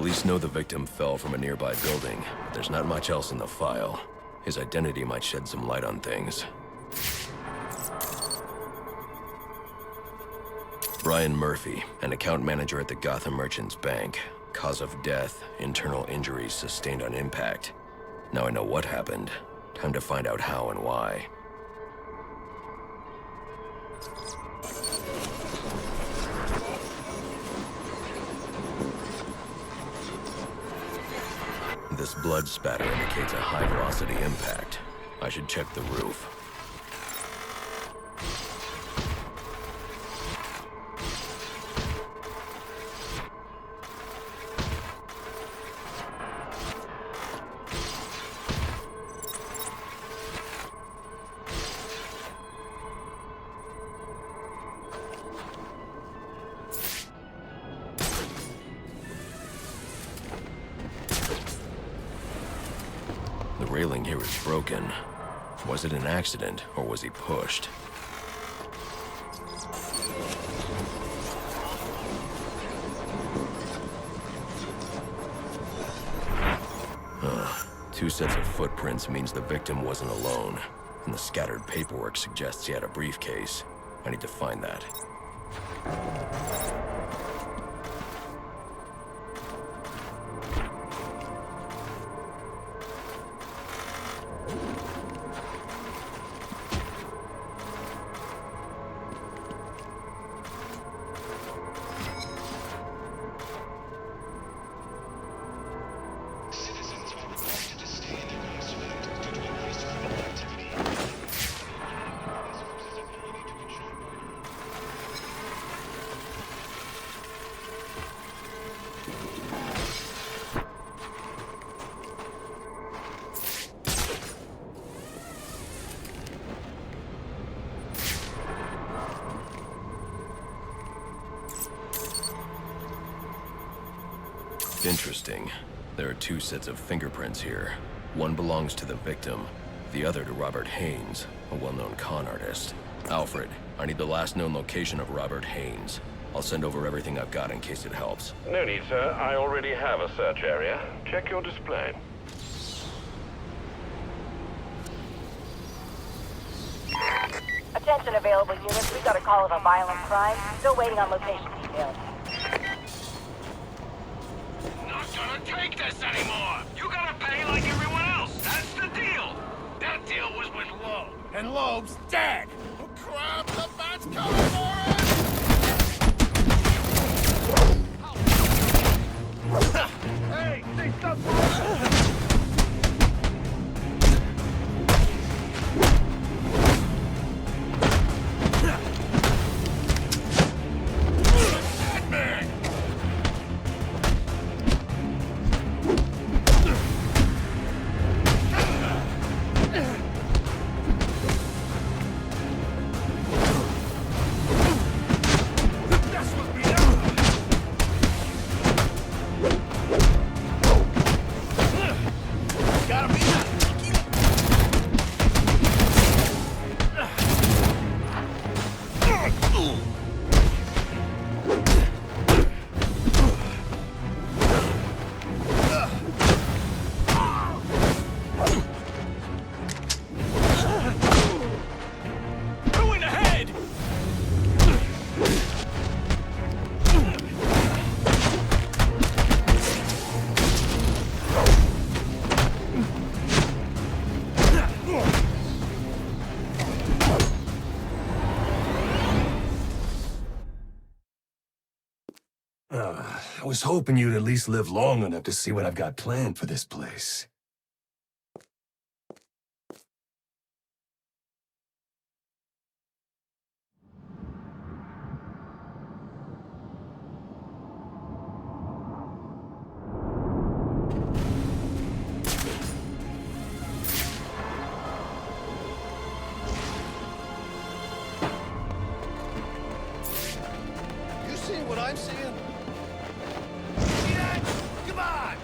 Police know the victim fell from a nearby building, but there's not much else in the file. His identity might shed some light on things. Brian Murphy, an account manager at the Gotham Merchants Bank. Cause of death, internal injuries sustained on impact. Now I know what happened. Time to find out how and why. This blood spatter indicates a high-velocity impact. I should check the roof. The railing here is broken. Was it an accident, or was he pushed? Two sets of footprints means the victim wasn't alone, and the scattered paperwork suggests he had a briefcase. I need to find that. Interesting. There are two sets of fingerprints here. One belongs to the victim, the other to Robert Haynes, a well-known con artist. Alfred, I need the last known location of Robert Haynes. I'll send over everything I've got in case it helps. No need, sir. I already have a search area. Check your display. Attention available units. We got a call of a violent crime. Still waiting on location details. Not gonna take this anymore! You gotta pay like everyone else! That's the deal! That deal was with Loeb. And Loeb's dead! Oh crap! The bat's coming for us! Hey! They stopped! I was hoping you'd at least live long enough to see what I've got planned for this place. You seeing what I'm seeing? Come on!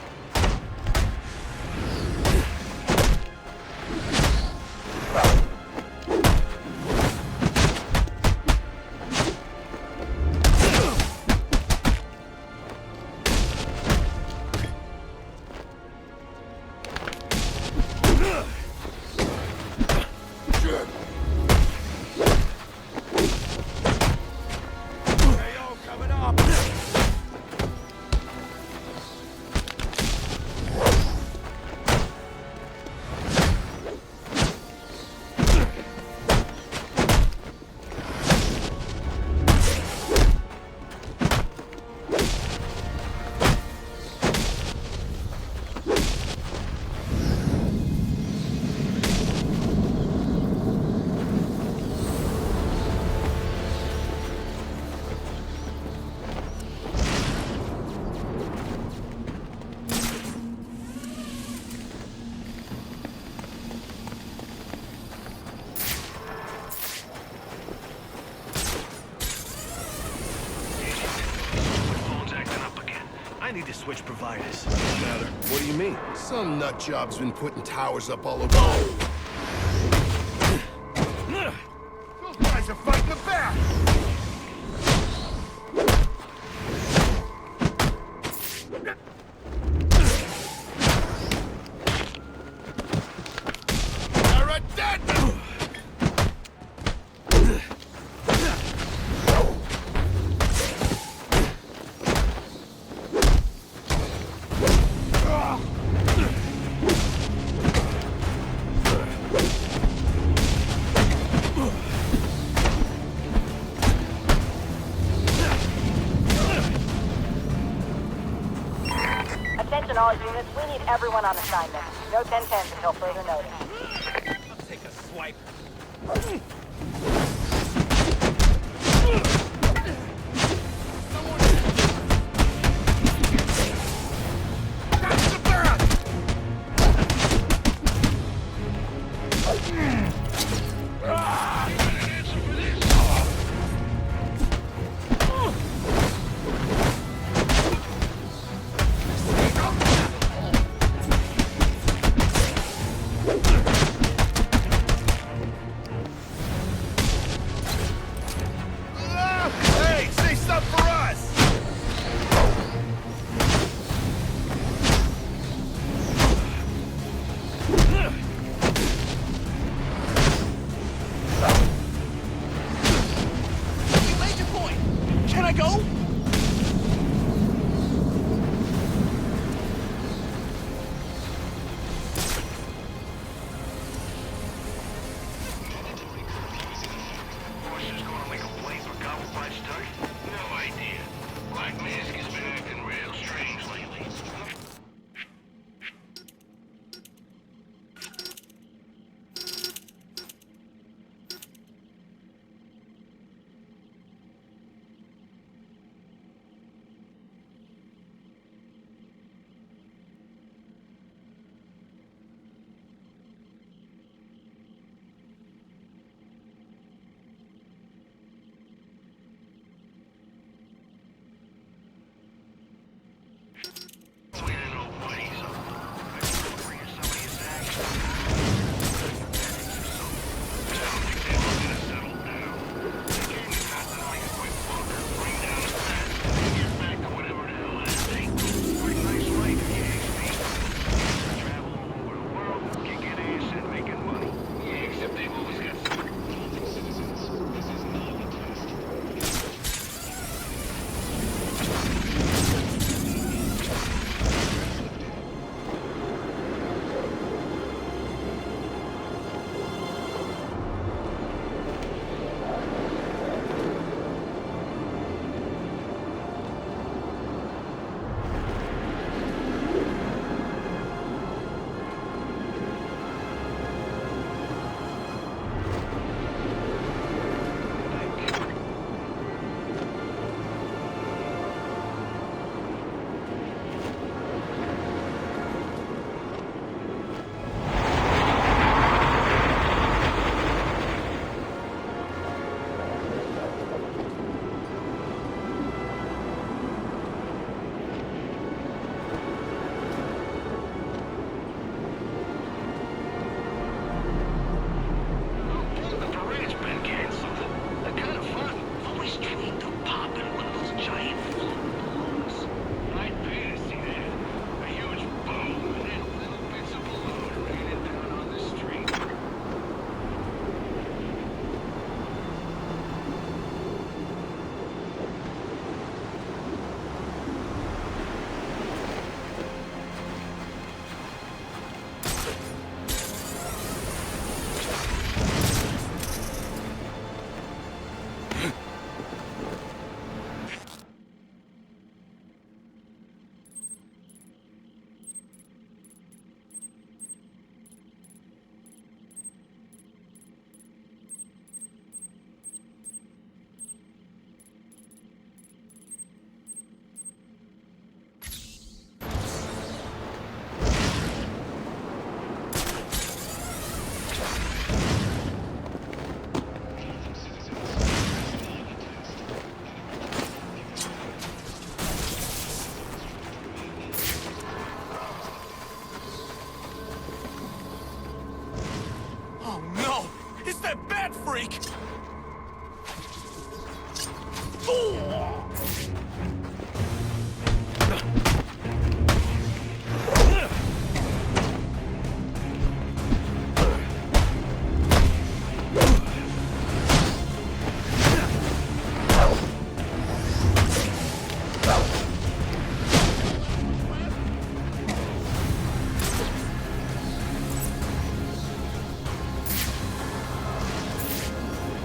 I need to switch providers. Doesn't matter. What do you mean? Some nut job's been putting towers up all over. Those guys are fighting the back! You're dead! Attention all units, we need everyone on assignment. No 10-10s until further notice. I'll take a swipe. That's the back! Hey, say something for us! You made your point. Can I go? Who's gonna make a play for Gobble Bites too? No idea. Black Mask has been acting real strange lately. I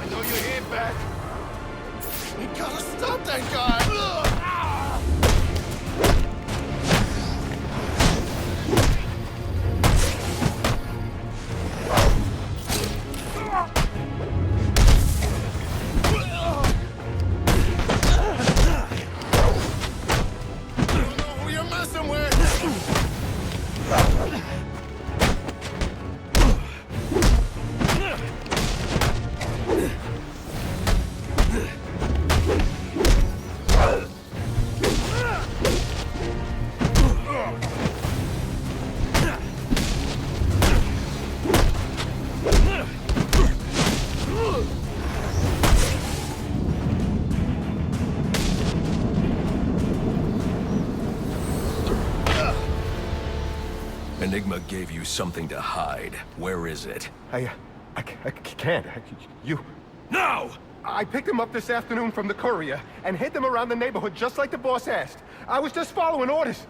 know you're here, Bat. We gotta stop that guy! You know who you're messing with! Enigma gave you something to hide. Where is it? I can't. You... No! I picked him up this afternoon from the courier and hid them around the neighborhood just like the boss asked. I was just following orders.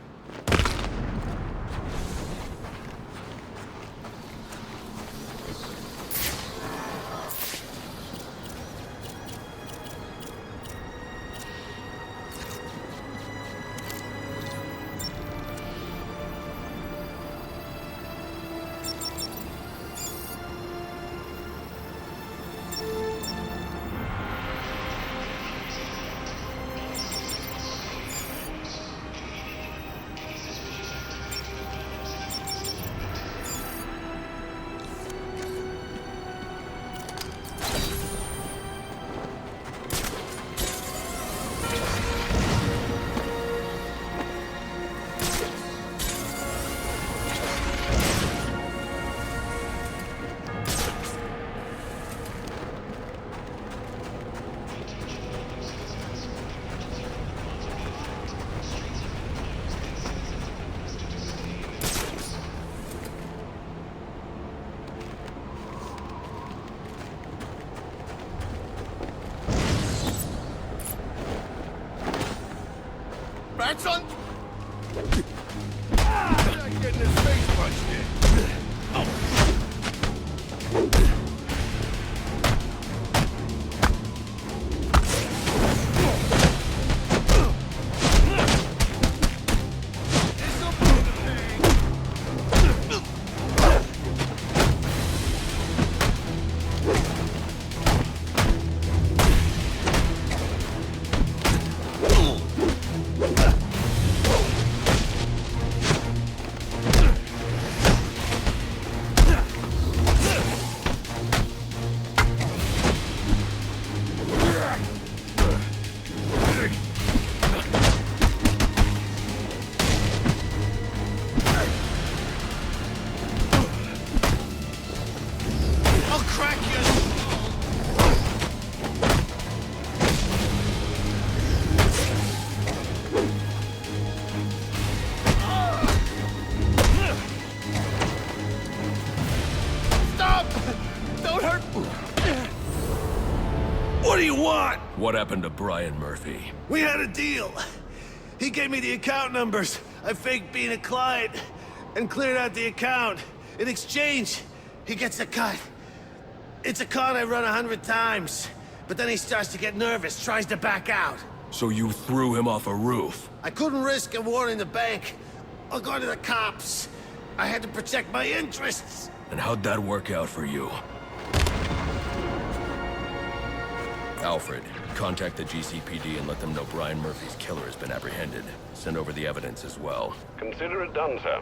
Bats on... Not getting his face punched in. What do you want? What happened to Brian Murphy? We had a deal. He gave me the account numbers. I faked being a client and cleared out the account. In exchange, he gets a cut. It's a con I run 100 times. But then he starts to get nervous, tries to back out. So you threw him off a roof? I couldn't risk him warning the bank or going to the cops. I had to protect my interests. And how'd that work out for you? Alfred, contact the GCPD and let them know Brian Murphy's killer has been apprehended. Send over the evidence as well. Consider it done, sir.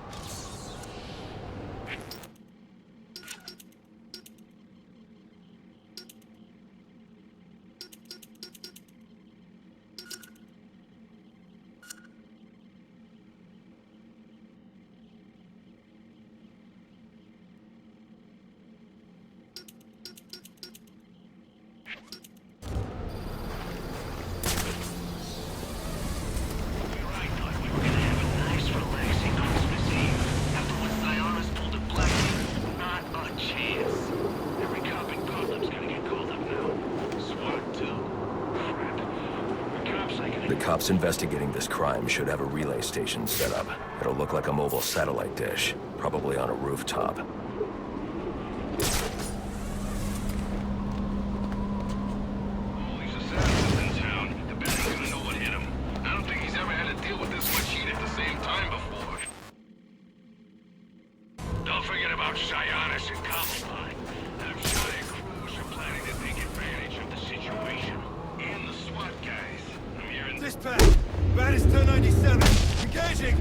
The cops investigating this crime should have a relay station set up. It'll look like a mobile satellite dish, probably on a rooftop. All these assassins in town. The band's gonna know what hit him. I don't think he's ever had to deal with this much heat at the same time before. Don't forget about Sionis and Commodore. Them giant crews are planning to take advantage of the situation. And the SWAT guys. I'm hearing this. Dispatch! Bandits 1097. Engaging!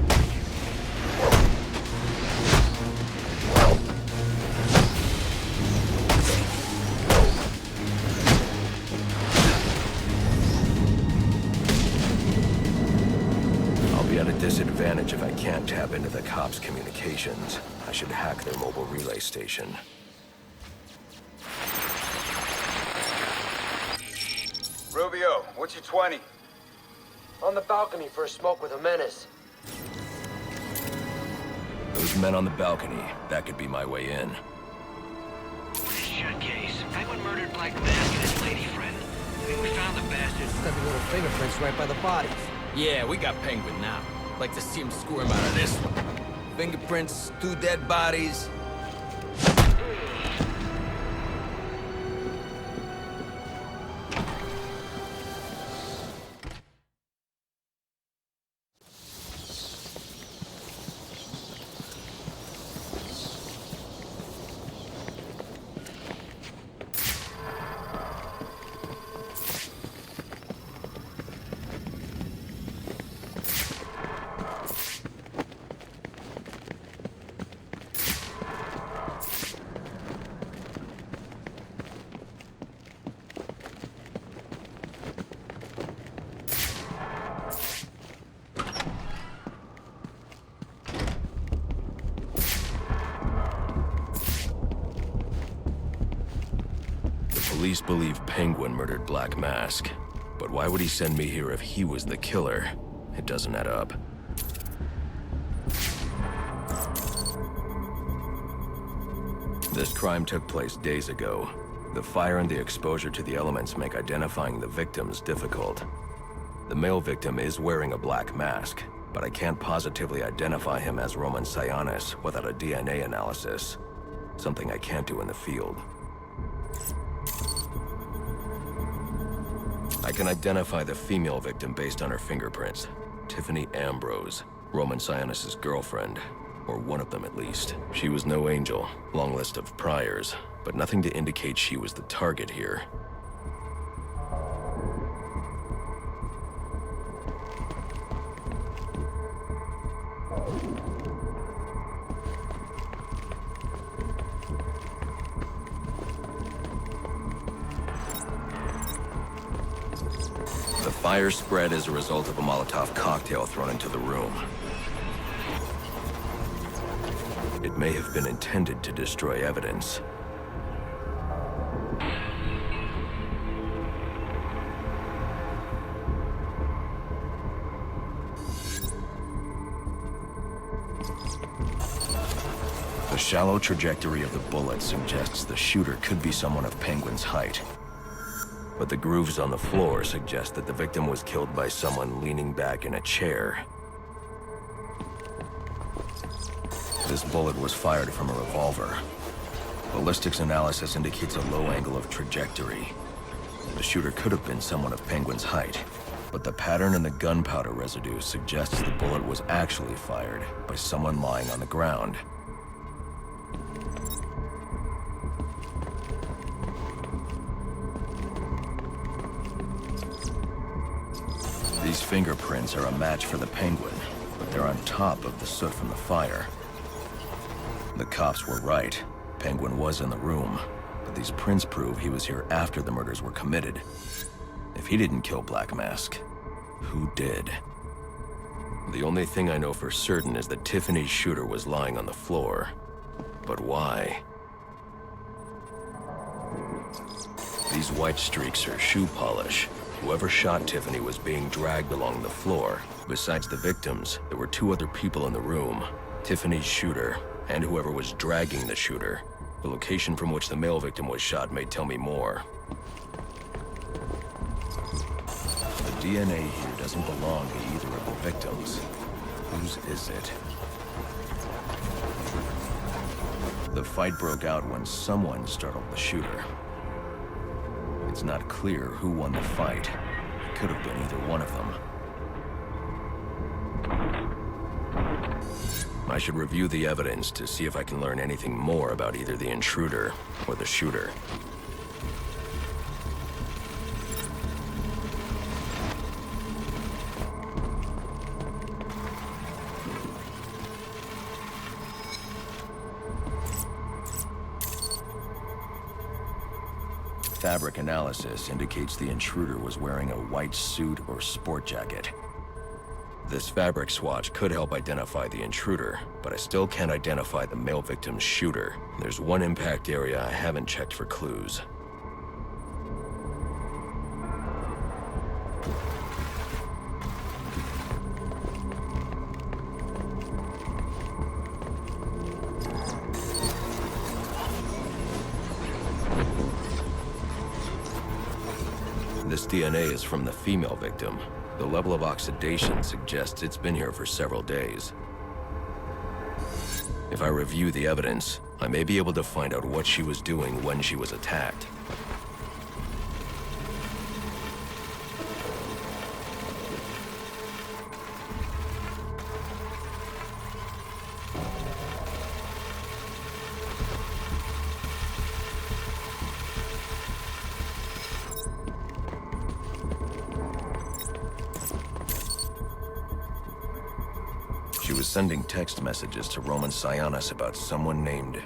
I'll be at a disadvantage if I can't tap into the cops' communications. I should hack their mobile relay station. Rubio, what's your 20? On the balcony for a smoke with a menace. Those men on the balcony, that could be my way in. Shut case. Penguin murdered Black Mask and his lady friend. I think we found the bastards. Got the little fingerprints right by the bodies. Yeah, we got Penguin now. Like to see him squirm out of this one. Fingerprints, 2 dead bodies. Police believe Penguin murdered Black Mask. But why would he send me here if he was the killer? It doesn't add up. This crime took place days ago. The fire and the exposure to the elements make identifying the victims difficult. The male victim is wearing a black mask, but I can't positively identify him as Roman Sionis without a DNA analysis. Something I can't do in the field. I can identify the female victim based on her fingerprints. Tiffany Ambrose, Roman Sionis' girlfriend. Or one of them at least. She was no angel, long list of priors, but nothing to indicate she was the target here. The fire spread as a result of a Molotov cocktail thrown into the room. It may have been intended to destroy evidence. The shallow trajectory of the bullet suggests the shooter could be someone of Penguin's height. But the grooves on the floor suggest that the victim was killed by someone leaning back in a chair. This bullet was fired from a revolver. Ballistics analysis indicates a low angle of trajectory. The shooter could have been someone of Penguin's height, but the pattern in the gunpowder residue suggests the bullet was actually fired by someone lying on the ground. These fingerprints are a match for the Penguin, but they're on top of the soot from the fire. The cops were right. Penguin was in the room, but these prints prove he was here after the murders were committed. If he didn't kill Black Mask, who did? The only thing I know for certain is that Tiffany's shooter was lying on the floor. But why? These white streaks are shoe polish. Whoever shot Tiffany was being dragged along the floor. Besides the victims, there were 2 other people in the room. Tiffany's shooter, and whoever was dragging the shooter. The location from which the male victim was shot may tell me more. The DNA here doesn't belong to either of the victims. Whose is it? The fight broke out when someone startled the shooter. It's not clear who won the fight. It could have been either one of them. I should review the evidence to see if I can learn anything more about either the intruder or the shooter. Fabric analysis indicates the intruder was wearing a white suit or sport jacket. This fabric swatch could help identify the intruder, but I still can't identify the male victim's shooter. There's one impact area I haven't checked for clues. This DNA is from the female victim. The level of oxidation suggests it's been here for several days. If I review the evidence, I may be able to find out what she was doing when she was attacked. She was sending text messages to Roman Sionis about someone named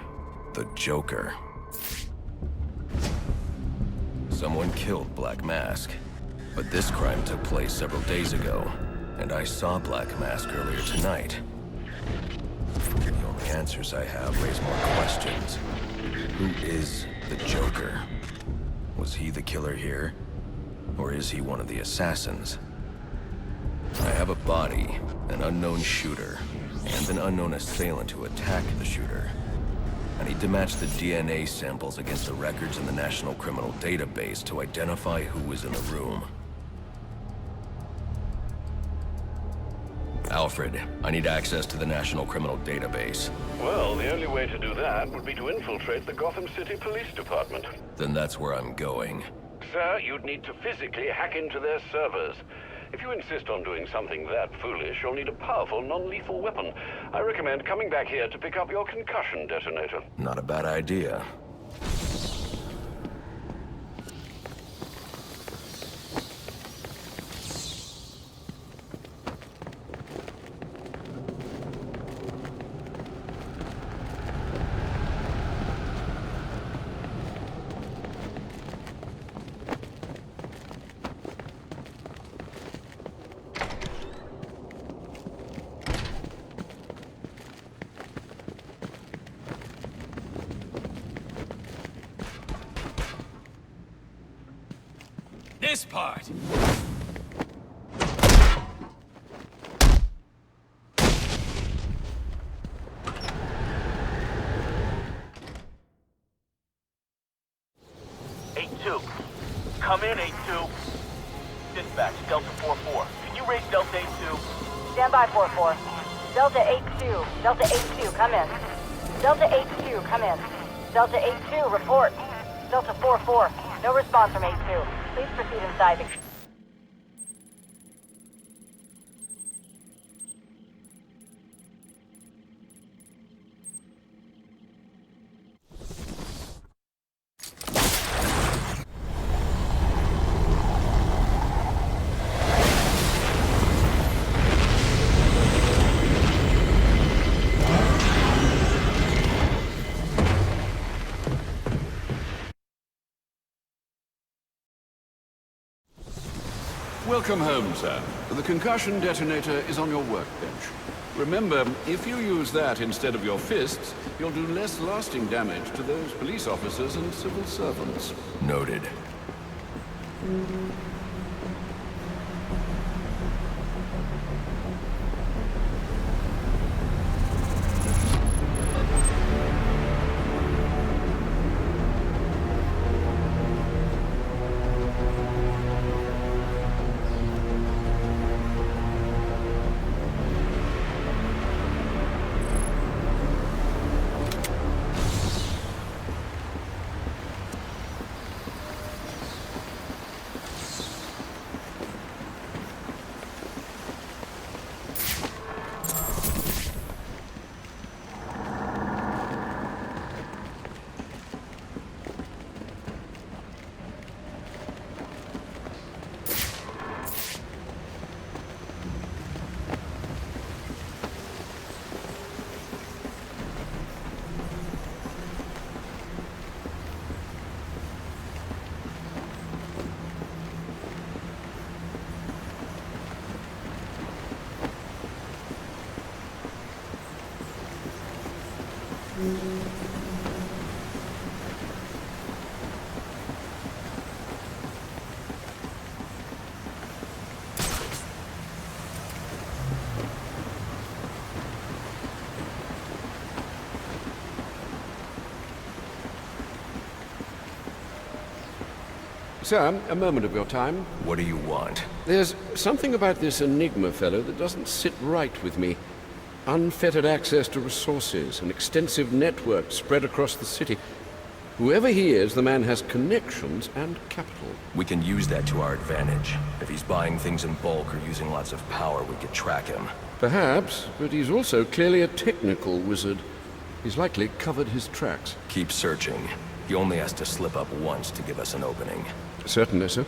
the Joker. Someone killed Black Mask, but this crime took place several days ago, and I saw Black Mask earlier tonight. The only answers I have raise more questions. Who is the Joker? Was he the killer here? Or is he one of the assassins? I have a body, an unknown shooter, and an unknown assailant who attacked the shooter. I need to match the DNA samples against the records in the National Criminal Database to identify who was in the room. Alfred, I need access to the National Criminal Database. Well, the only way to do that would be to infiltrate the Gotham City Police Department. Then that's where I'm going. Sir, you'd need to physically hack into their servers. If you insist on doing something that foolish, you'll need a powerful, non-lethal weapon. I recommend coming back here to pick up your concussion detonator. Not a bad idea. This part! Come in, 8-2. Dispatch, Delta 4-4. Can you raise Delta 8-2? Stand by, 4-4. Delta 8-2. Delta 8-2, come in. Delta 8-2, come in. Delta 8-2, report. Delta 4-4. No response from 8-2. Please proceed inside the... Welcome home, sir. The concussion detonator is on your workbench. Remember, if you use that instead of your fists, you'll do less lasting damage to those police officers and civil servants. Noted. Sir, a moment of your time. What do you want? There's something about this Enigma fellow that doesn't sit right with me. Unfettered access to resources, an extensive network spread across the city. Whoever he is, the man has connections and capital. We can use that to our advantage. If he's buying things in bulk or using lots of power, we could track him. Perhaps, but he's also clearly a technical wizard. He's likely covered his tracks. Keep searching. He only has to slip up once to give us an opening. Certainly, sir.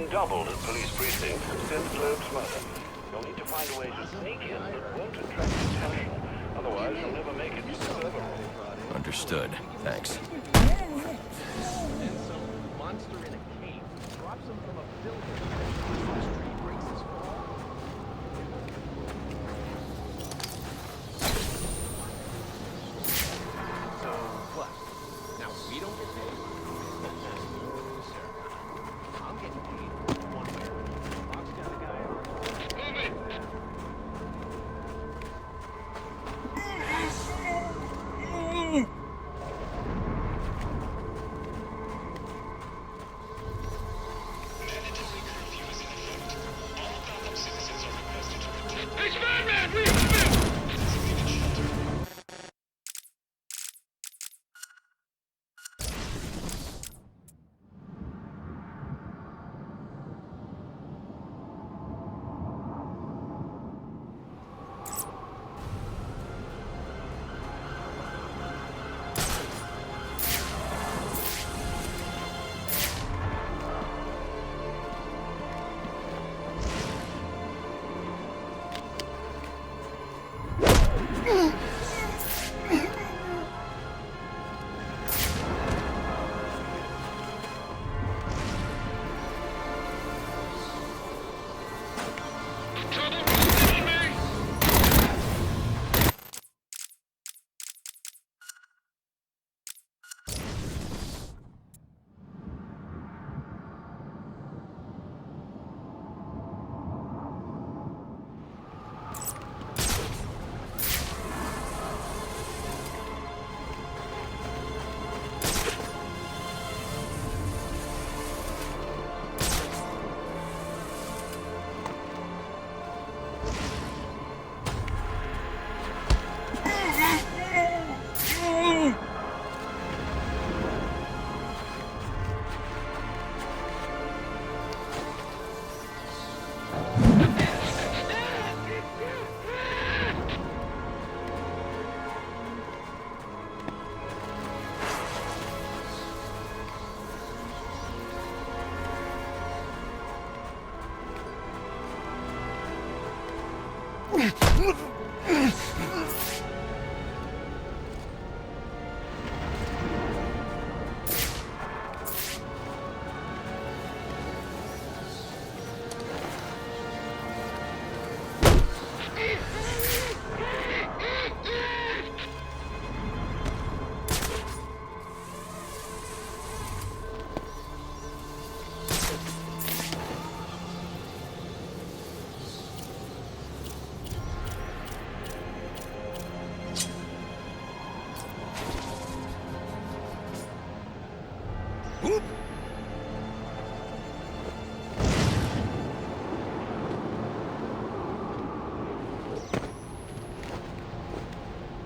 Doubled at police precinct since Loeb's murder. You'll need to find a way to sneak in that won't attract attention. Otherwise, you'll never make it to the server room. Understood. Thanks. And some monster in a cape drops him from a building. Tree breaks his fall. So what? Now we don't get paid? No, sir. I'm getting paid.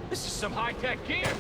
This is some high-tech gear.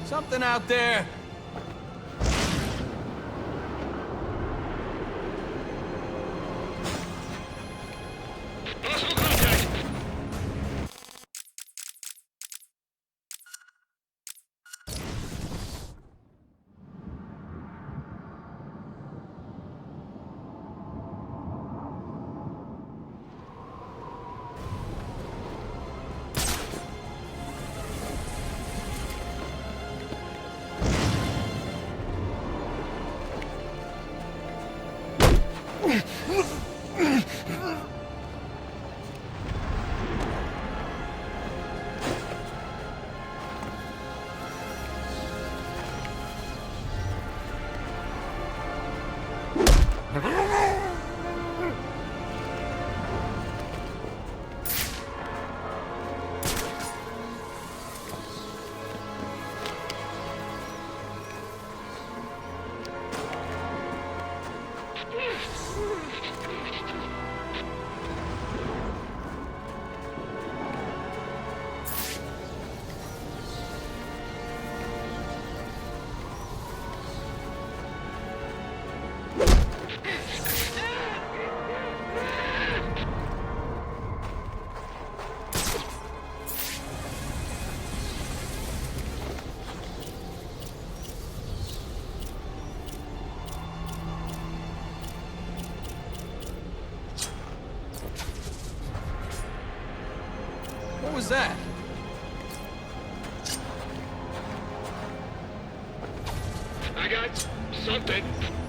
Something out there. What was that? I got something. I'd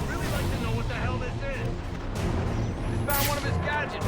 really like to know what the hell this is. Just found one of his gadgets.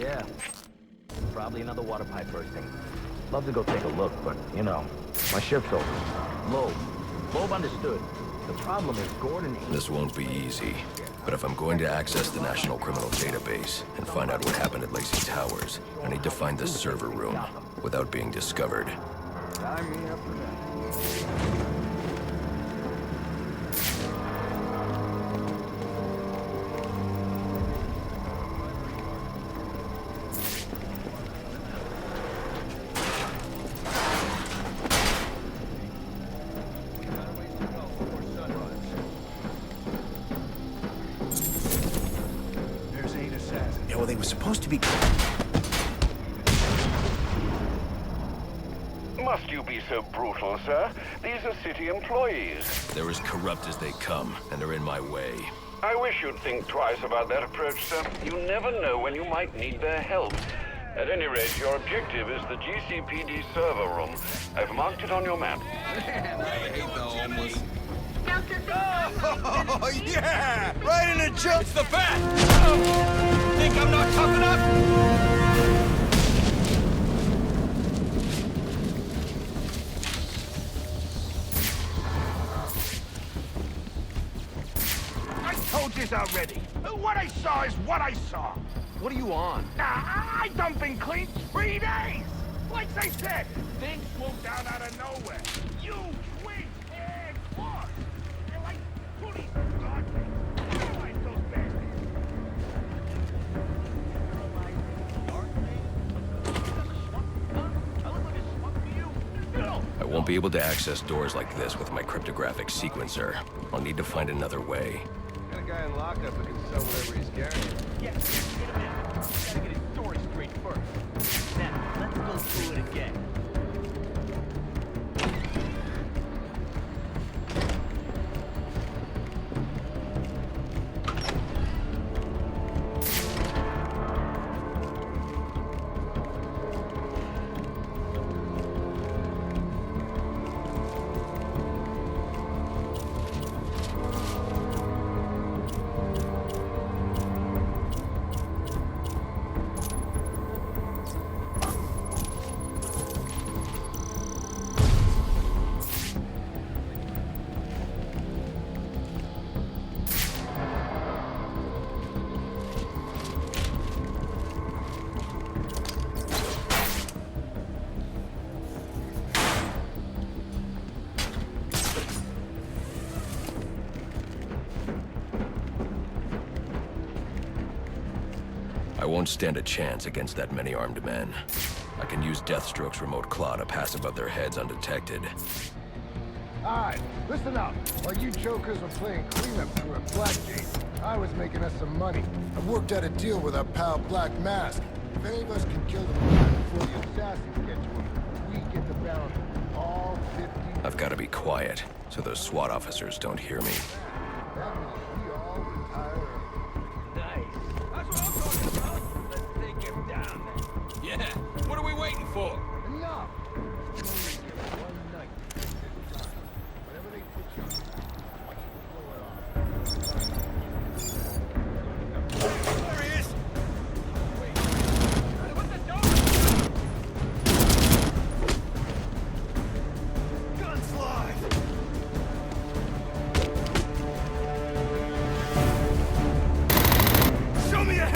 Yeah. Probably another water pipe bursting. Love to go take a look, but, you know, my shift's over. Loeb understood. The problem is Gordon... This won't be easy. But if I'm going to access the National Criminal Database and find out what happened at Lacey Towers, I need to find the server room without being discovered. Sign me up for that. Yeah, well, they were supposed to be... Must you be so brutal, sir? These are city employees. They're as corrupt as they come, and they're in my way. I wish you'd think twice about that approach, sir. You never know when you might need their help. At any rate, your objective is the GCPD server room. I've marked it on your map. Man, I hate the homeless. Oh, yeah! Right in the jump! It's the bat! Oh. Think I'm not tough enough? I told you already. What I saw is what I saw. What are you on? I done been clean 3 days. Like they said, things swooped down out of nowhere. You, twins, and claws. They're like goodies from God. Realize those bastards. I won't be able to access doors like this with my cryptographic sequencer. I'll need to find another way. Got a guy in lockup who can sell whatever he's carrying. Yeah, get him in. Gotta get his story straight first. Now, let's go through it again. I won't stand a chance against that many armed men. I can use Deathstroke's remote claw to pass above their heads undetected. Alright, listen up. While you jokers were playing cleanup crew at Blackgate, I was making us some money. I worked out a deal with our pal Black Mask. If any of us can kill the man before the assassins get to him, we get the bounty. All 50... I've got to be quiet, so those SWAT officers don't hear me. That means we all retire early. Nice. That's what I'm talking about. Let's take him down then. Yeah, what are we waiting for? Enough! You only get one night to take this time. Whatever they put you on, I want you to blow it off. There he is! What's the door? Guns live! Show me a hand!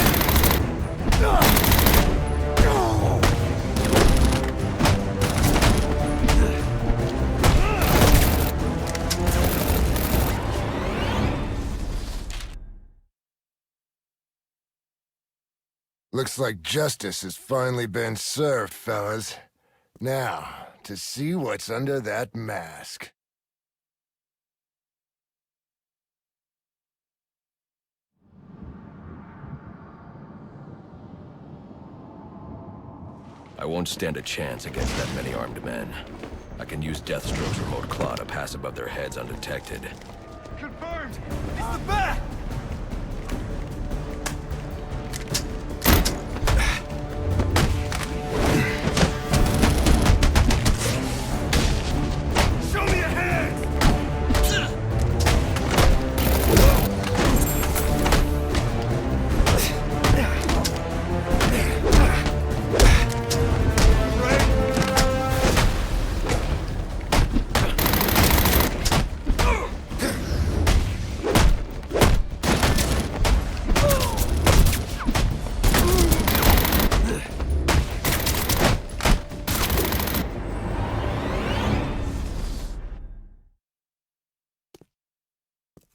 Looks like justice has finally been served, fellas. Now, to see what's under that mask. I won't stand a chance against that many armed men. I can use Deathstroke's remote claw to pass above their heads undetected. Confirmed! It's the bat! Show me a hand!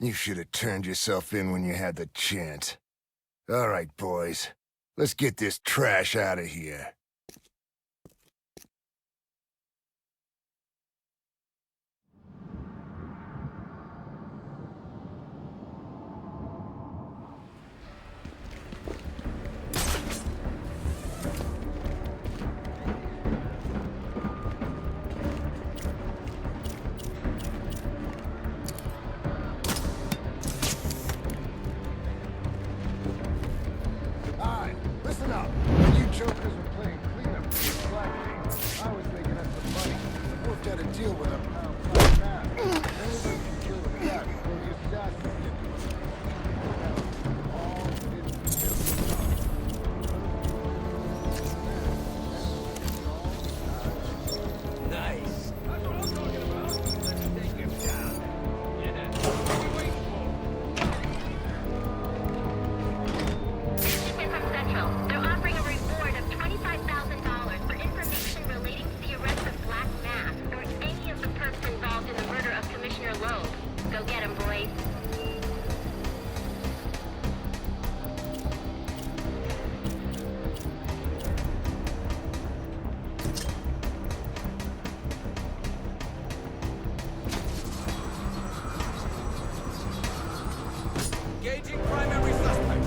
You should have turned yourself in when you had the chance. All right, boys. Let's get this trash out of here. Listen up. When you jokers were playing cleanup for the Black Jeans, I was making us some money. I worked out a deal with a pal Black Mask. Anybody can kill a cat before the assassins get to him. All Nice. That's what I'm talking about. Let's take him down. Yeah. What are we waiting for? From Central. They're offering a reward of $25,000 for information relating to the arrest of Black Mask or any of the perps involved in the murder of Commissioner Loeb. Go get him, boys. Engaging primary suspect.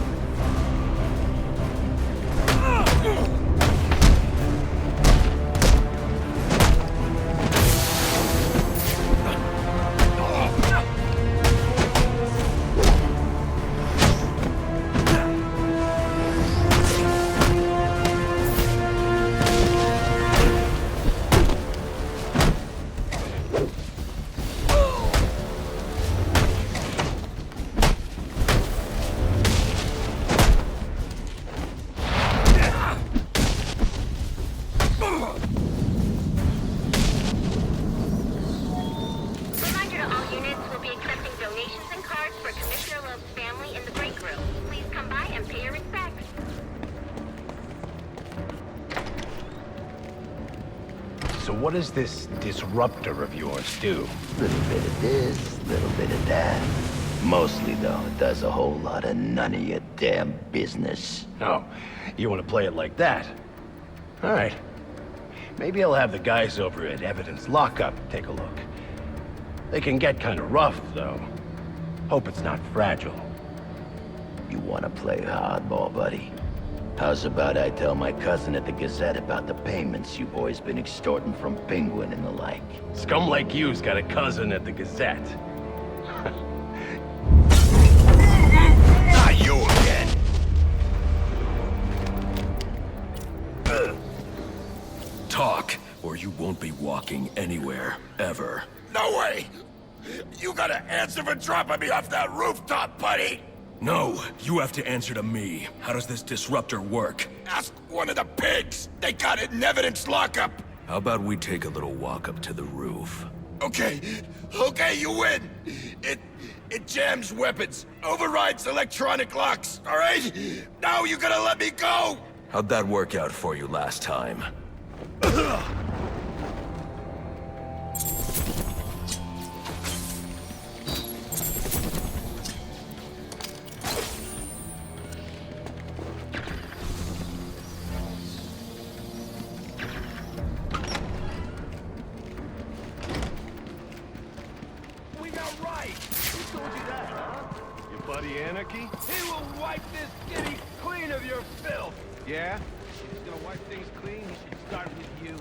Reminder to all units, we'll be accepting donations and cards for Commissioner Loeb's family in the break room. Please come by and pay your respects. So what does this disruptor of yours do? Little bit of this, little bit of that. Mostly, though, it does a whole lot of none of your damn business. Oh, you want to play it like that? All right. Maybe I'll have the guys over at Evidence Lockup take a look. They can get kind of rough, though. Hope it's not fragile. You want to play hardball, buddy? How's about I tell my cousin at the Gazette about the payments you boys been extorting from Penguin and the like? Scum like you's got a cousin at the Gazette. Not you again! Talk, or you won't be walking anywhere, ever. No way! You gotta answer for dropping me off that rooftop, buddy! No, you have to answer to me. How does this disruptor work? Ask one of the pigs! They got it in Evidence Lockup! How about we take a little walk up to the roof? Okay, you win! It jams weapons, overrides electronic locks, alright? Now you gotta let me go! How'd that work out for you last time? We got right! Who told you that, huh? Your buddy Anarchy? He will wipe this city clean of your filth! Yeah? If he's gonna wipe things clean, he should start with you.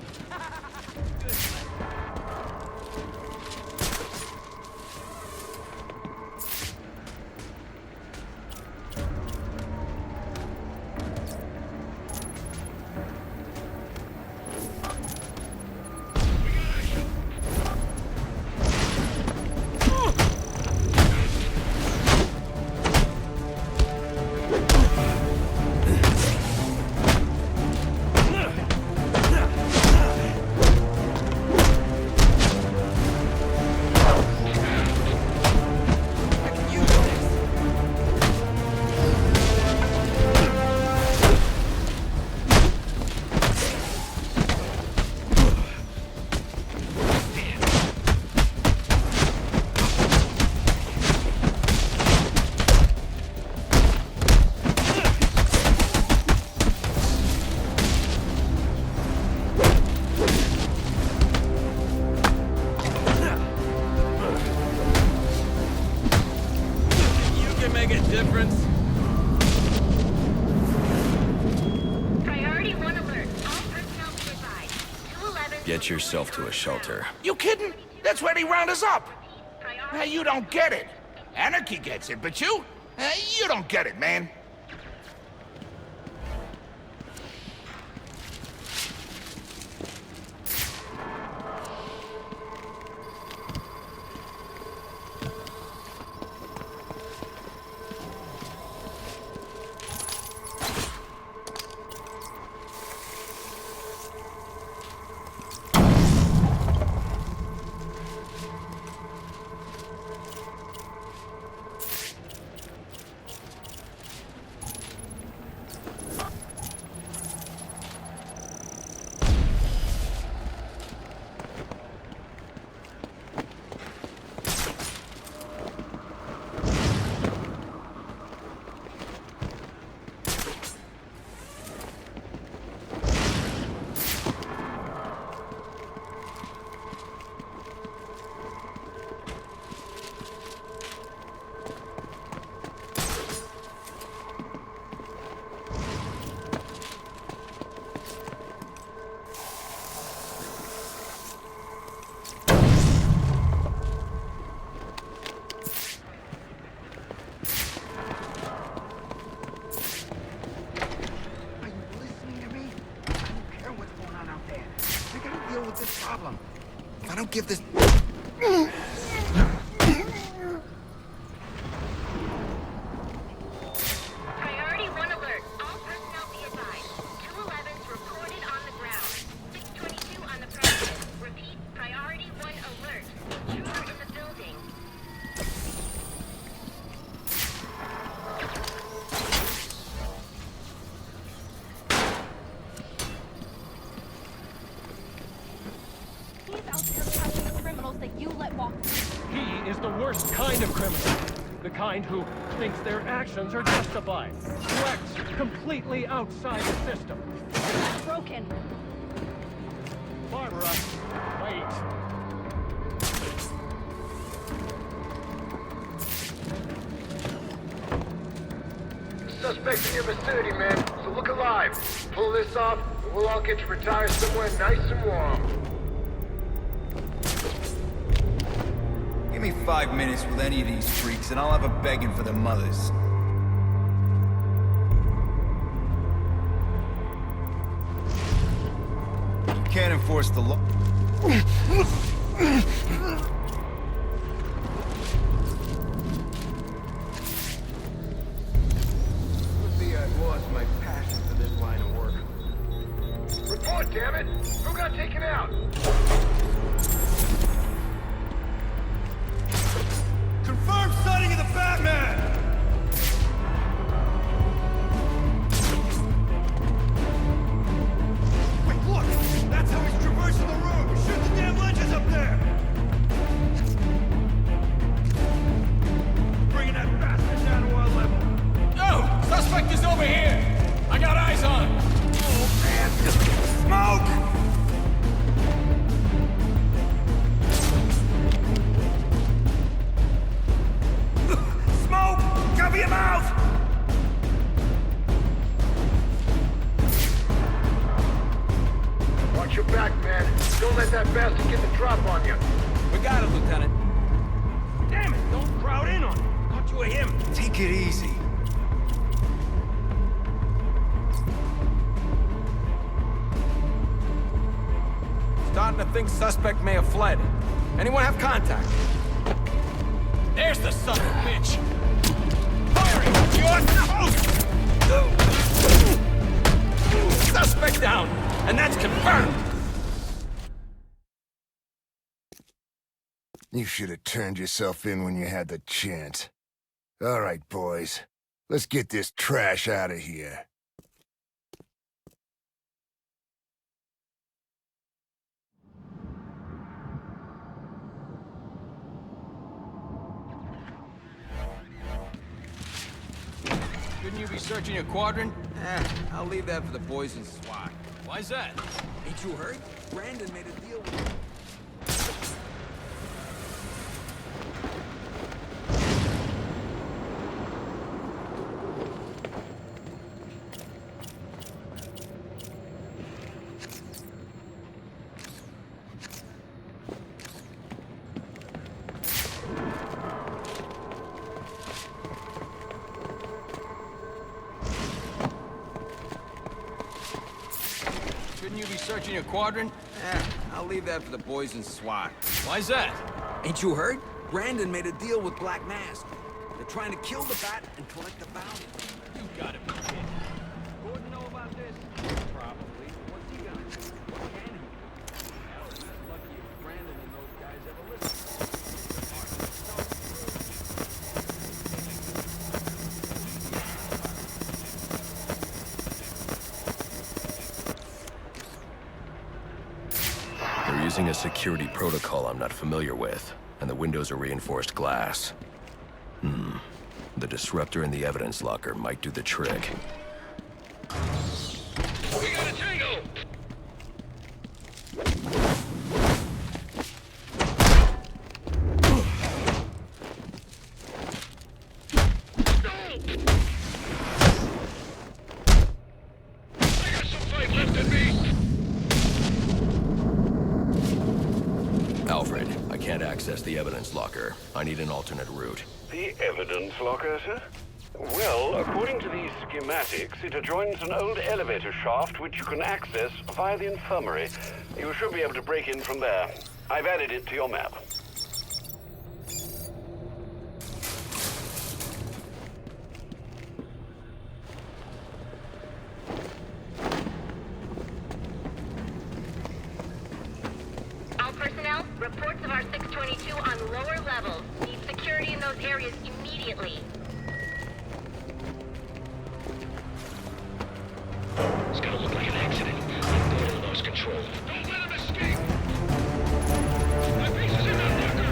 Get yourself to a shelter. You kidding? That's where they round us up. You don't get it. Anarchy gets it, but you don't get it, man. If I don't give this... Priority 1 alert. All personnel be advised. 211's reported on the ground. 622 on the premises. Repeat, priority 1 alert. Intruder in the building. He's out there catching the criminals that you let walk through. He is the worst kind of criminal. The kind who thinks their actions are justified. Who acts completely outside the system. That's broken. Barbara, wait. Suspects in your vicinity, man, so look alive. Pull this off, and we'll all get you retired somewhere nice and warm. Give me 5 minutes with any of these freaks, and I'll have a begging for their mothers. You can't enforce the law. Would be I've lost my passion for this line of work. Report, damn it! Who got taken out? Confirmed sighting of the Batman! Wait, look! That's how he's traversing the room! Shoot the damn ledges up there! Bringing that bastard down to our level! No! Suspect is over here! I got eyes on him! Oh, man! Smoke! Smoke! Cover your mouth! Watch your back, man. Don't let that bastard get the drop on you. We got him, Lieutenant. Damn it, don't crowd in on him. Thought you were him. Take it easy. Starting to think suspect may have fled. Anyone have contact? There's the son of a bitch! Firing! Your nose! Suspect down! And that's confirmed! You should have turned yourself in when you had the chance. All right, boys. Let's get this trash out of here. Shouldn't you be searching your quadrant? I'll leave that for the boys in SWAT. Why's that? Ain't you heard? Brandon made a deal with... Shouldn't you be searching your quadrant? I'll leave that for the boys in SWAT. Why's that? Ain't you heard? Brandon made a deal with Black Mask. They're trying to kill the Bat and collect the bounty. You gotta be kidding. Gordon know about this? Probably. What's he gonna do? What can he do? Hell, he's lucky if Brandon and those guys ever listen. They're using a security protocol I'm not familiar with, and the windows are reinforced glass. The disruptor in the evidence locker might do the trick. We got a tango! I got some fight left in me! Alfred, I can't access the evidence locker. I need an alternate route. The evidence locker, sir? Well, according to these schematics, it adjoins an old elevator shaft which you can access via the infirmary. You should be able to break in from there. I've added it to your map. All personnel, reports of our 622 on lower levels. Need security in those areas immediately. It's gonna look like an accident. I'm going to lost control. Don't let him escape! My piece is in that locker!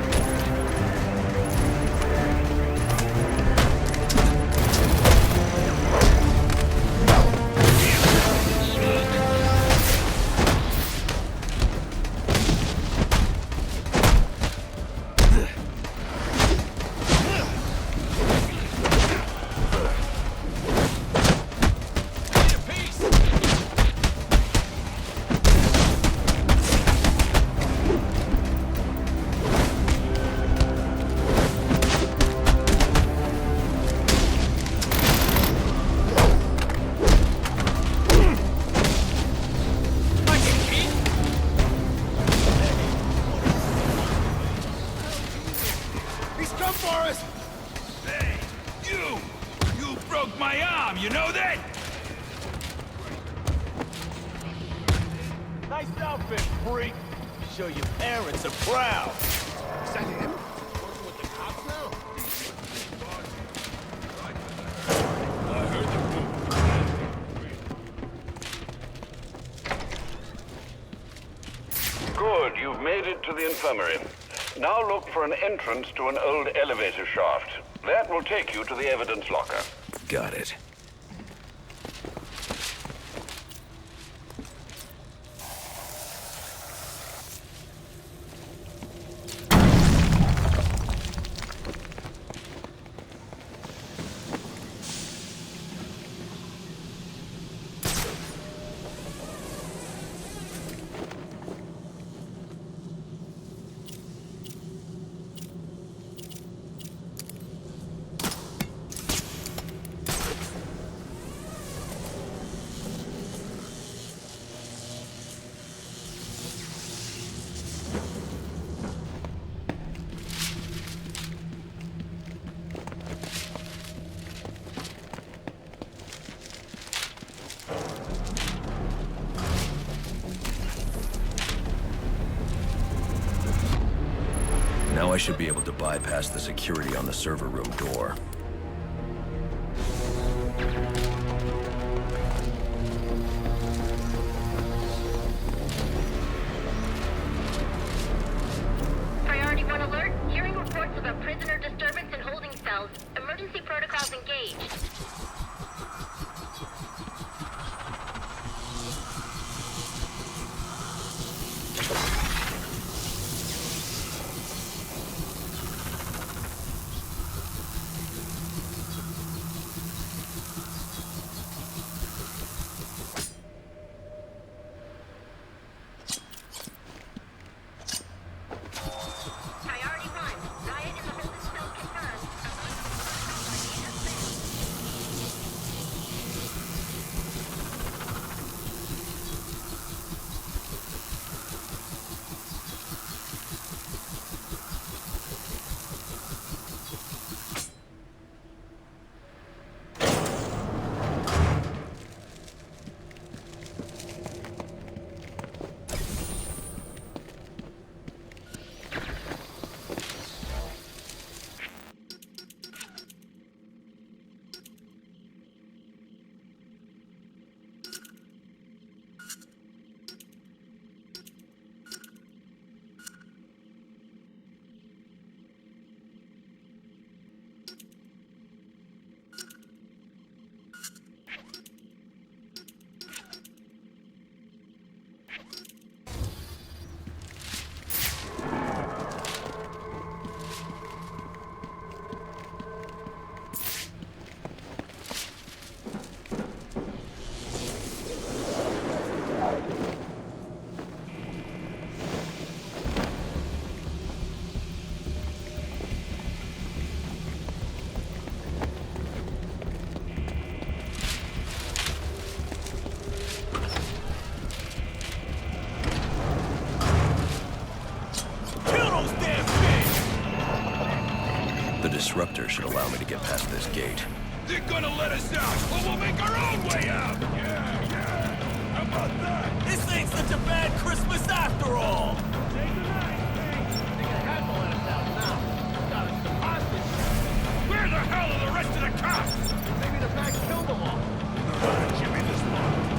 He's come for us! Hey, you! You broke my arm, you know that? Nice outfit, freak! Show your parents are proud! Is that him? Working with the cops now? I heard the Good, you've made it to the infirmary. Now look for an entrance to an old elevator shaft. That will take you to the evidence locker. Got it. Now I should be able to bypass the security on the server room door. Priority 1 alert. Hearing reports of a prisoner disturbance in holding cells. Emergency protocols engaged. disruptor should allow me to get past this gate. They're gonna let us out, or we'll make our own way out! Yeah! How about that? This ain't such a bad Christmas after all! They had to let us out now. Got us the hostage. Where the hell are the rest of the cops? Maybe the bag killed them all. Give me this one.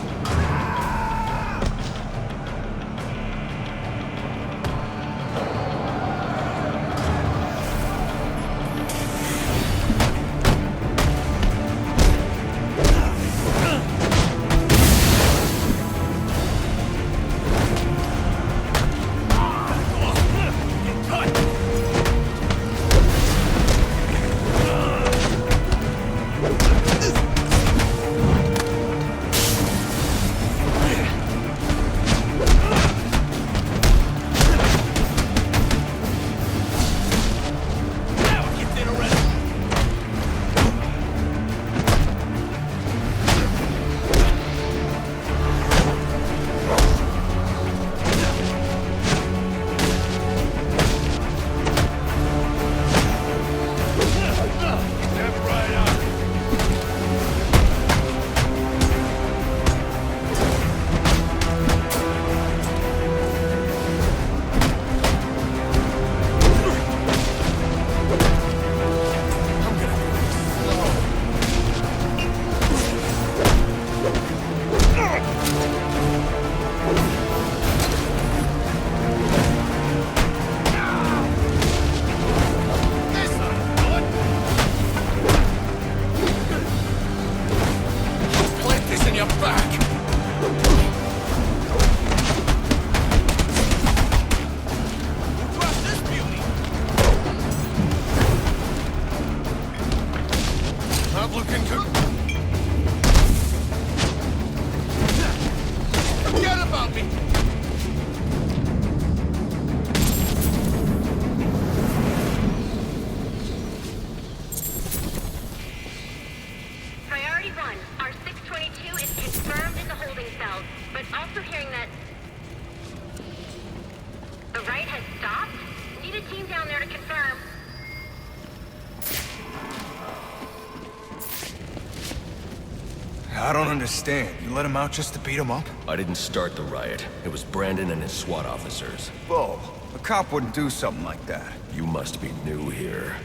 I don't understand. You let him out just to beat him up? I didn't start the riot. It was Brandon and his SWAT officers. Whoa, a cop wouldn't do something like that. You must be new here.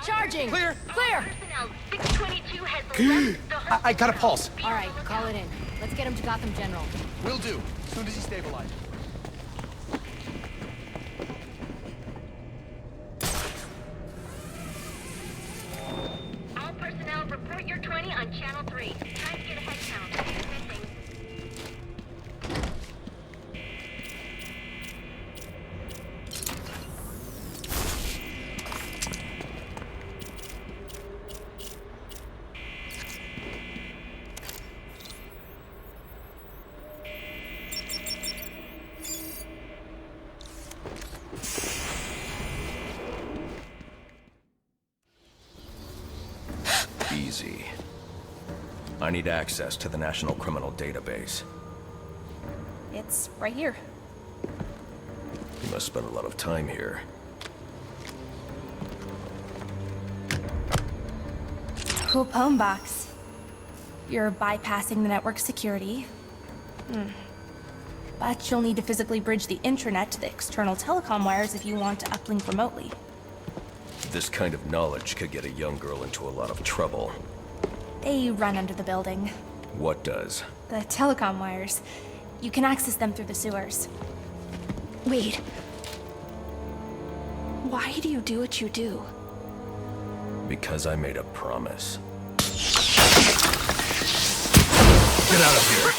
Charging! Clear! Clear! 622 has left the I got a pulse. All right, call it in. Let's get him to Gotham General. Will do. As soon as he stabilizes. All personnel, report your 20 on Channel 3. Trying to get a head count. Who's missing? Easy. I need access to the National Criminal Database. It's right here. You must spend a lot of time here. Cool poem box. You're bypassing the network security. But you'll need to physically bridge the intranet to the external telecom wires if you want to uplink remotely. This kind of knowledge could get a young girl into a lot of trouble. They run under the building. What does? The telecom wires. You can access them through the sewers. Wait. Why do you do what you do? Because I made a promise. Get out of here!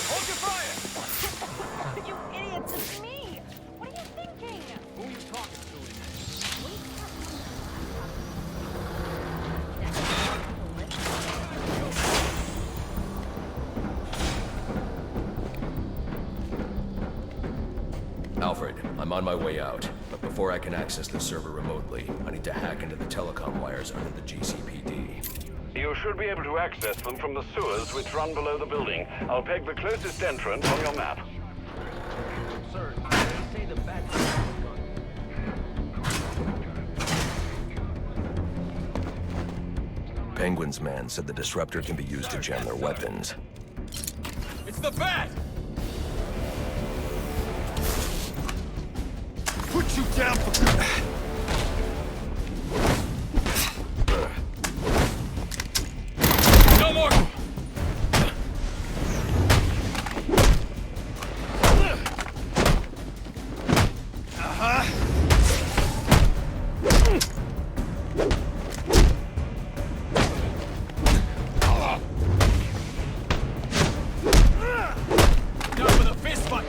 Hold your fire! You idiots, it's me! What are you thinking? Who are you talking to? I'm on my way out, but before I can access the server remotely, I need to hack into the telecom wires under the GCPD. You should be able to access them from the sewers which run below the building. I'll peg the closest entrance on your map. Sir, they say the bad guys are gone. Penguin's man said the disruptor can be used to jam their weapons. It's the bat! Put you down for good. No more! Down with a fist fight!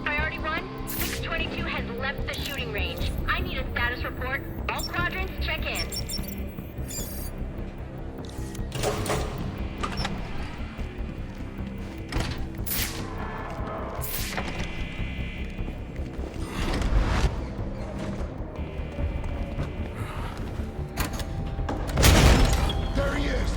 Priority 1, 622 has left the shooting range. I need a status report. All quadrants, check in. There he is!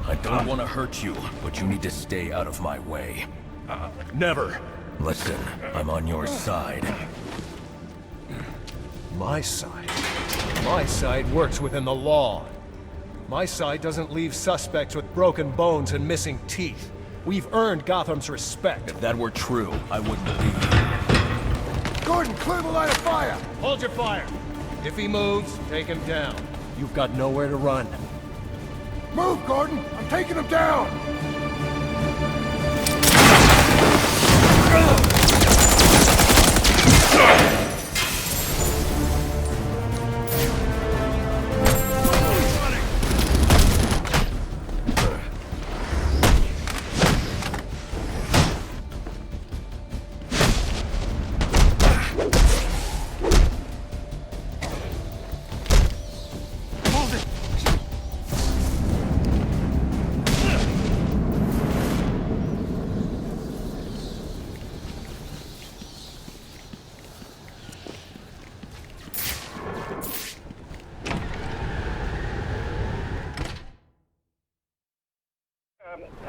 I don't want to hurt you, but you need to stay out of my way. Never. Listen, I'm on your side. My side? My side works within the law. My side doesn't leave suspects with broken bones and missing teeth. We've earned Gotham's respect. If that were true, I wouldn't leave. Gordon, clear the line of fire! Hold your fire. If he moves, take him down. You've got nowhere to run. Move, Gordon! I'm taking him down!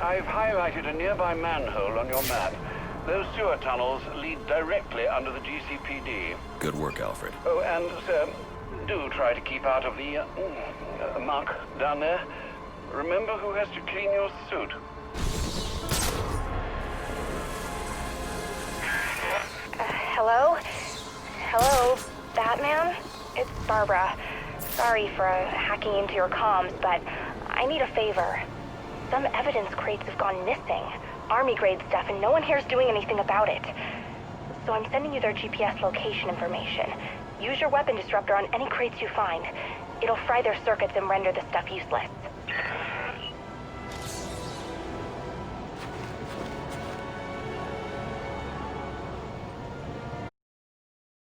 I've highlighted a nearby manhole on your map. Those sewer tunnels lead directly under the GCPD. Good work, Alfred. Oh, and, sir, do try to keep out of the, muck down there. Remember who has to clean your suit. Hello? Hello, Batman? It's Barbara. Sorry for hacking into your comms, but I need a favor. Some evidence crates have gone missing. Army-grade stuff, and no one here's doing anything about it. So I'm sending you their GPS location information. Use your weapon disruptor on any crates you find. It'll fry their circuits and render the stuff useless.